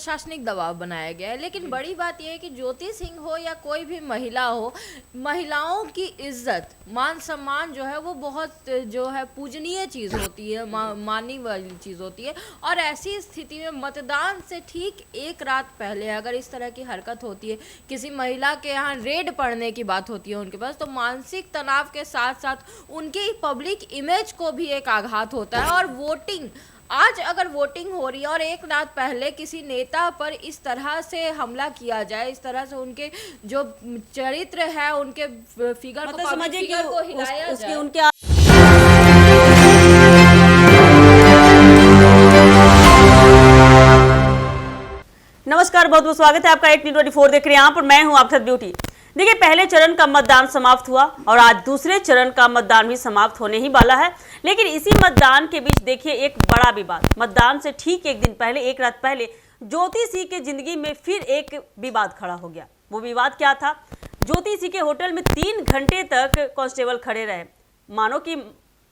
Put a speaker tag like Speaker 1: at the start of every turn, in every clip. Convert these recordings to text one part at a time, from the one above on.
Speaker 1: प्रशासनिक दबाव बनाया गया है। लेकिन बड़ी बात यह है कि ज्योति सिंह हो या कोई भी महिला हो, महिलाओं की इज्जत, मान सम्मान जो है वो बहुत जो है पूजनीय चीज़ होती है, मानने वाली चीज़ होती है। और ऐसी स्थिति में मतदान से ठीक एक रात पहले अगर इस तरह की हरकत होती है, किसी महिला के यहाँ रेड पड़ने की बात होती है उनके पास, तो मानसिक तनाव के साथ साथ उनकी पब्लिक इमेज को भी एक आघात होता है। और वोटिंग, आज अगर वोटिंग हो रही है और एक रात पहले किसी नेता पर इस तरह से हमला किया जाए, इस तरह से उनके जो चरित्र है, उनके फिगर
Speaker 2: मतलब समझिए कि
Speaker 1: को हिलाया
Speaker 2: उसकी
Speaker 1: जाए।
Speaker 2: उनके नमस्कार, बहुत बहुत स्वागत है आपका एक T24 देख रहे हैं। यहाँ पर मैं हूँ आपके साथ ब्यूटी। देखिए, पहले चरण का मतदान समाप्त हुआ और आज दूसरे चरण का मतदान भी समाप्त होने ही वाला है। लेकिन इसी मतदान के बीच देखिए एक बड़ा विवाद, मतदान से ठीक एक दिन पहले, एक रात पहले ज्योति सिंह के जिंदगी में फिर एक विवाद खड़ा हो गया। वो विवाद क्या था? ज्योति सिंह के होटल में 3 घंटे तक कांस्टेबल खड़े रहे, मानो कि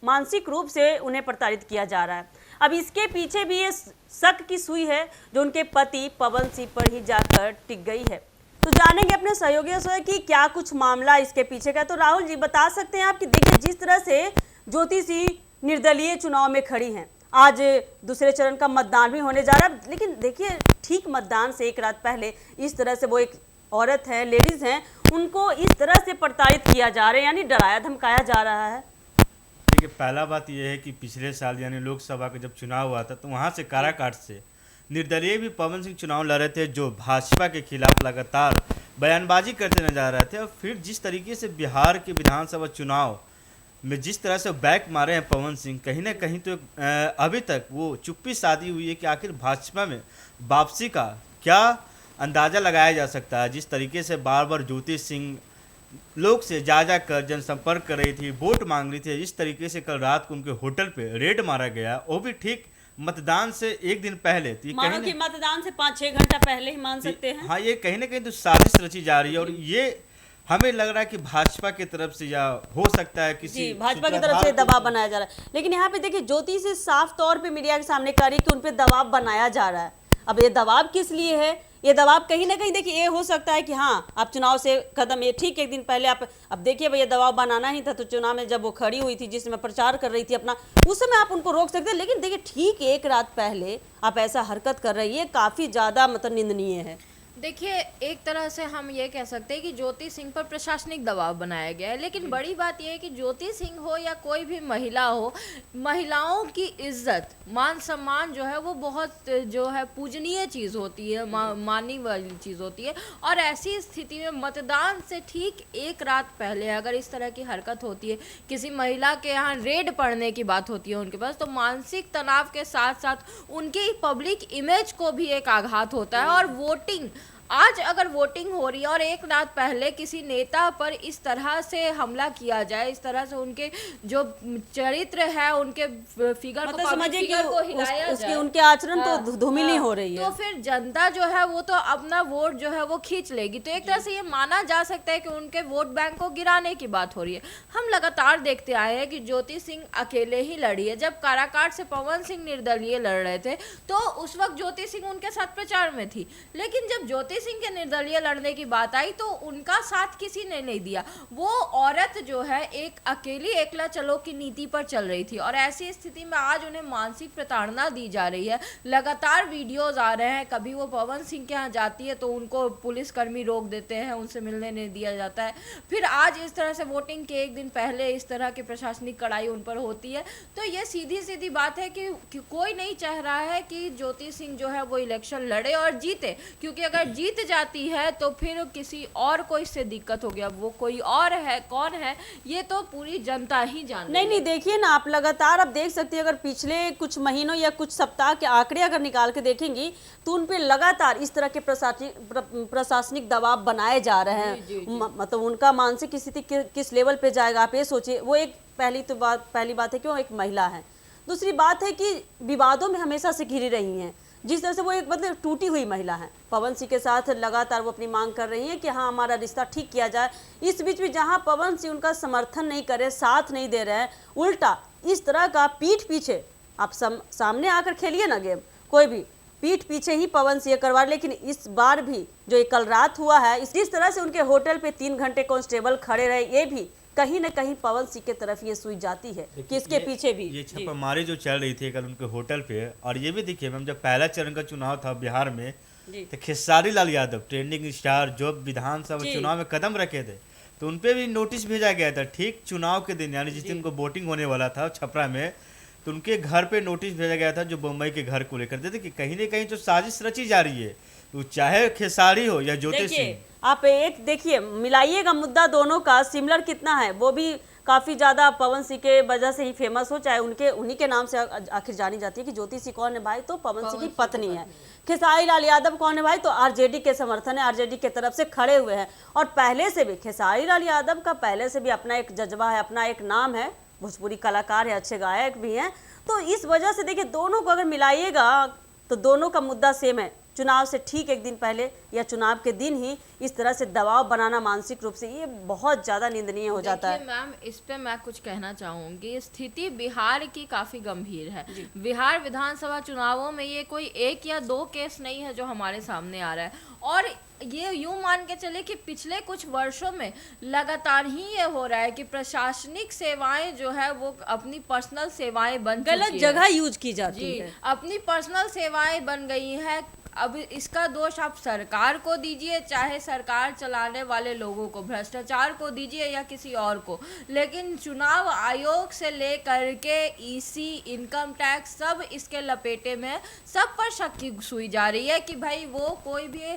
Speaker 2: मानसिक रूप से उन्हें प्रताड़ित किया जा रहा है। अब इसके पीछे भी ये शक की सुई है जो उनके पति पवन सिंह पर ही जाकर टिक गई है। तो जानेंगे अपने सहयोगियों से कि क्या कुछ मामला इसके पीछे का। तो राहुल जी, बता सकते हैं आप कि देखिए, जिस तरह से ज्योति सिंह निर्दलीय चुनाव में खड़ी हैं, आज दूसरे चरण का मतदान भी होने जा रहा है, लेकिन देखिए ठीक मतदान से एक रात पहले इस तरह से वो एक औरत है, लेडीज हैं, उनको इस तरह से प्रताड़ित किया जा रहा है, यानी डराया धमकाया जा रहा है।
Speaker 3: देखिए, पहला बात यह है कि पिछले साल यानी लोकसभा का जब चुनाव हुआ था तो वहाँ से काराकाट से निर्दलीय भी पवन सिंह चुनाव लड़ रहे थे, जो भाजपा के खिलाफ लगातार बयानबाजी करते नजर आ रहे थे। और फिर जिस तरीके से बिहार के विधानसभा चुनाव में जिस तरह से बैक मारे हैं पवन सिंह, कहीं ना कहीं तो अभी तक वो चुप्पी साधी हुई है कि आखिर भाजपा में वापसी का क्या अंदाज़ा लगाया जा सकता है। जिस तरीके से बार बार ज्योति सिंह लोग से जा कर जनसंपर्क कर रही थी, वोट मांग रही थी, जिस तरीके से कल रात को उनके होटल पे रेड मारा गया, वो भी ठीक मतदान से एक दिन पहले। तो
Speaker 2: मानो कि मतदान से 5-6 घंटा पहले ही मान सकते हैं।
Speaker 3: हाँ, ये कहीं ना कहीं तो साजिश रची जा रही है। और ये हमें लग रहा है कि भाजपा की तरफ से या हो सकता है किसी
Speaker 2: भाजपा की तरफ से दबाव बनाया जा रहा है। लेकिन यहाँ पे देखिए, ज्योति से साफ तौर पे मीडिया के सामने कह रही कि उन पे दबाव बनाया जा रहा है। अब ये दबाव किस लिए है? ये दबाव कहीं ना कहीं देखिए ये हो सकता है कि हाँ, आप चुनाव से कदम, ये ठीक एक दिन पहले आप, अब देखिए भैया दबाव बनाना ही था तो चुनाव में जब वो खड़ी हुई थी, जिसमें प्रचार कर रही थी अपना, उस समय आप उनको रोक सकते हैं। लेकिन देखिए ठीक एक रात पहले आप ऐसा हरकत कर रही है, काफ़ी ज़्यादा मतलब निंदनीय है।
Speaker 1: देखिए, एक तरह से हम ये कह सकते हैं कि ज्योति सिंह पर प्रशासनिक दबाव बनाया गया है। लेकिन बड़ी बात यह है कि ज्योति सिंह हो या कोई भी महिला हो, महिलाओं की इज्जत, मान सम्मान जो है वो बहुत जो है पूजनीय चीज़ होती है, मानने वाली चीज़ होती है। और ऐसी स्थिति में मतदान से ठीक एक रात पहले अगर इस तरह की हरकत होती है, किसी महिला के यहाँ रेड पड़ने की बात होती है उनके पास, तो मानसिक तनाव के साथ साथ उनकी पब्लिक इमेज को भी एक आघात होता है। और वोटिंग, आज अगर वोटिंग हो रही है और एक रात पहले किसी नेता पर इस तरह से हमला किया जाए, इस तरह से उनके जो चरित्र है, उनके फिगर
Speaker 2: मतलब समझिए कि
Speaker 1: हिलाया
Speaker 2: उसकी उनके आचरण तो धूमिल हो रही है,
Speaker 1: तो फिर जनता जो है वो तो अपना वोट जो है वो खींच लेगी। तो एक तरह से ये माना जा सकता है कि उनके वोट बैंक को गिराने की बात हो रही है। हम लगातार देखते आए हैं कि ज्योति सिंह अकेले ही लड़ी है। जब काराकाट से पवन सिंह निर्दलीय लड़ रहे थे तो उस वक्त ज्योति सिंह उनके साथ प्रचार में थी। लेकिन जब ज्योति सिंह के निर्दलीय लड़ने की बात आई तो उनका साथ किसी ने नहीं दिया। वो औरत जो है एक अकेली एकला चलो की नीति पर चल रही थी। और ऐसी स्थिति में आज उन्हें मानसिक प्रताड़ना दी जा रही है। लगातार वीडियोज आ रहे हैं, कभी वो पवन सिंह के यहाँ जाती है तो उनको पुलिसकर्मी रोक देते हैं, उनसे मिलने नहीं दिया जाता है। फिर आज इस तरह से वोटिंग के एक दिन पहले इस तरह की प्रशासनिक कड़ाई उन पर होती है। तो ये सीधी सीधी बात है कि कोई नहीं चाह रहा है कि ज्योति सिंह जो है वो इलेक्शन लड़े और जीते, क्योंकि अगर जीत जाती है तो फिर किसी और को इससे दिक्कत हो गया। वो कोई और है, कौन है, ये तो पूरी जनता ही जानती है।
Speaker 2: नहीं, देखिए ना, आप लगातार आप देख सकती है, अगर पिछले कुछ महीनों या कुछ सप्ताह के आंकड़े अगर निकाल के देखेंगी तो उन पे लगातार इस तरह के प्रशासनिक दबाव बनाए जा रहे हैं। मतलब उनका मानसिक स्थिति किस लेवल पे जाएगा आप ये सोचिए। वो एक पहली बात है कि वो एक महिला है। दूसरी बात है कि विवादों में हमेशा से घिरी रही हैं। जिस तरह से वो एक मतलब टूटी हुई महिला है, पवन सिंह के साथ लगातार वो अपनी मांग कर रही हैं कि हाँ, हमारा रिश्ता ठीक किया जाए। इस बीच में जहाँ पवन सिंह उनका समर्थन नहीं करे, साथ नहीं दे रहे हैं, उल्टा इस तरह का पीठ पीछे आप सामने आकर खेलिए ना गेम, कोई भी पीठ पीछे ही पवन सिंह करवा, लेकिन इस बार भी जो ये कल रात हुआ है, जिस तरह से उनके होटल पे 3 घंटे कांस्टेबल खड़े रहे, ये भी कहीं न कहीं पवन सिंह के तरफ ये सुई जाती है कि इसके पीछे भी
Speaker 3: ये छापामारी जो चल रही थी कल उनके होटल पे। और ये भी देखिए मैम, जब पहला चरण का चुनाव था बिहार में, तो खेसारी लाल यादव ट्रेंडिंग स्टार जो विधानसभा चुनाव में कदम रखे थे, तो उनपे भी नोटिस भेजा गया था ठीक चुनाव के दिन, यानी जिस दिन उनको वोटिंग होने वाला था छपरा में, तो उनके घर पे नोटिस भेजा गया था जो बम्बई के घर को लेकर थे कि कहीं ना कहीं जो साजिश रची जा रही है, तो चाहे खेसारी हो या ज्योति सिंह।
Speaker 2: आप एक देखिए, मिलाइएगा मुद्दा दोनों का सिमिलर कितना है, वो भी काफी ज्यादा पवन सिंह के वजह से ही फेमस हो, चाहे उन्हीं के नाम से आखिर जानी जाती है कि ज्योति सिंह कौन है भाई, तो पवन सिंह की पत्नी है। खेसारी लाल यादव कौन है भाई, तो आरजेडी के समर्थन है, आरजेडी के तरफ से खड़े हुए हैं। और पहले से भी खेसारी लाल यादव का पहले से भी अपना एक जज्बा है, अपना एक नाम है, भोजपुरी कलाकार है, अच्छे गायक भी हैं। तो इस वजह से देखिए दोनों को अगर मिलाइएगा तो दोनों का मुद्दा सेम है। चुनाव से ठीक एक दिन पहले या चुनाव के दिन ही इस तरह से दबाव बनाना मानसिक रूप से ये बहुत ज्यादा निंदनीय हो जाता है।
Speaker 1: मैम, इस पे मैं कुछ कहना चाहूंगी। स्थिति बिहार की काफी गंभीर है। बिहार विधानसभा चुनावों में ये कोई 1 या 2 केस नहीं है जो हमारे सामने आ रहा है, और ये यूं मान के चले कि पिछले कुछ वर्षों में लगातार ही ये हो रहा है कि प्रशासनिक सेवाएं जो है वो अपनी पर्सनल सेवाएं बन
Speaker 2: गलत जगह यूज की जाती है,
Speaker 1: अपनी पर्सनल सेवाएं बन गई है। अब इसका दोष आप सरकार को दीजिए, चाहे सरकार चलाने वाले लोगों को, भ्रष्टाचार को दीजिए या किसी और को, लेकिन चुनाव आयोग से लेकर के ईसी, इनकम टैक्स, सब इसके लपेटे में, सब पर शक की सुई जा रही है कि भाई वो कोई भी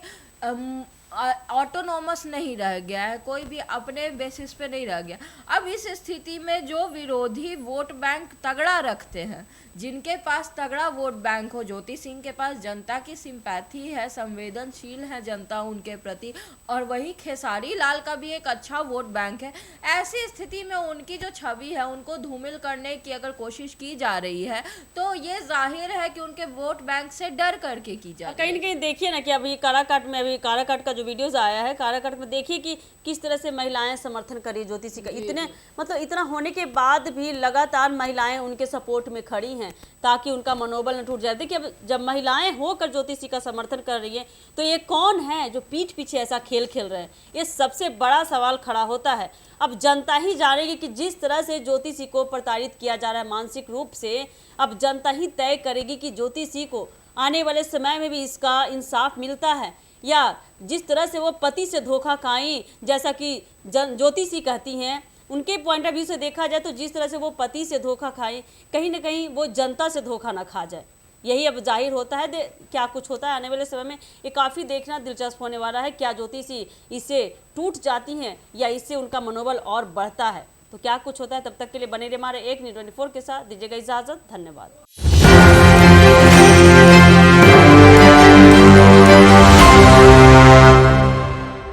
Speaker 1: ऑटोनॉमस नहीं रह गया है, कोई भी अपने बेसिस पे नहीं रह गया। अब इस स्थिति में जो विरोधी वोट बैंक तगड़ा रखते हैं, जिनके पास तगड़ा वोट बैंक हो, ज्योति सिंह के पास जनता की सिंपैथी है, संवेदनशील है जनता उनके प्रति, और वही खेसारी लाल का भी एक अच्छा वोट बैंक है। ऐसी स्थिति में उनकी जो छवि है उनको धूमिल करने की अगर कोशिश की जा रही है तो ये जाहिर है कि उनके वोट बैंक से डर करके की जा रही है।
Speaker 2: कहीं ना कहीं देखिए ना कि अभी काराकाट में, अभी काराकाट का जो वीडियोस आया है, काराकाट में देखिए कि किस तरह से महिलाएं समर्थन करी ज्योति सिंह का। इतने मतलब इतना होने के बाद भी लगातार महिलाएं उनके सपोर्ट में खड़ी हैं ताकि उनका मनोबल न टूट जाए। देखिए अब जब महिलाएं होकर ज्योति सिंह का समर्थन कर रही है तो ये कौन है जो पीठ पीछे ऐसा खेल खेल रहे हैं, ये सबसे बड़ा सवाल खड़ा होता है। अब जनता ही जानेगी कि जिस तरह से ज्योति सिंह को प्रताड़ित किया जा रहा है मानसिक रूप से, अब जनता ही तय करेगी कि ज्योति सिंह को आने वाले समय में भी इसका इंसाफ मिलता है, या जिस तरह से वो पति से धोखा खाई, जैसा कि ज्योति सिंह कहती हैं, उनके पॉइंट ऑफ व्यू से देखा जाए तो जिस तरह से वो पति से धोखा खाई, कहीं ना कहीं वो जनता से धोखा ना खा जाए। यही अब जाहिर होता है। क्या कुछ होता है आने वाले समय में, ये काफ़ी देखना दिलचस्प होने वाला है। क्या ज्योति सिंह इससे टूट जाती हैं या इससे उनका मनोबल और बढ़ता है, तो क्या कुछ होता है। तब तक के लिए बने रहिए हमारे एक न्यूज़ 24 के साथ। दीजिएगा इजाज़त, धन्यवाद।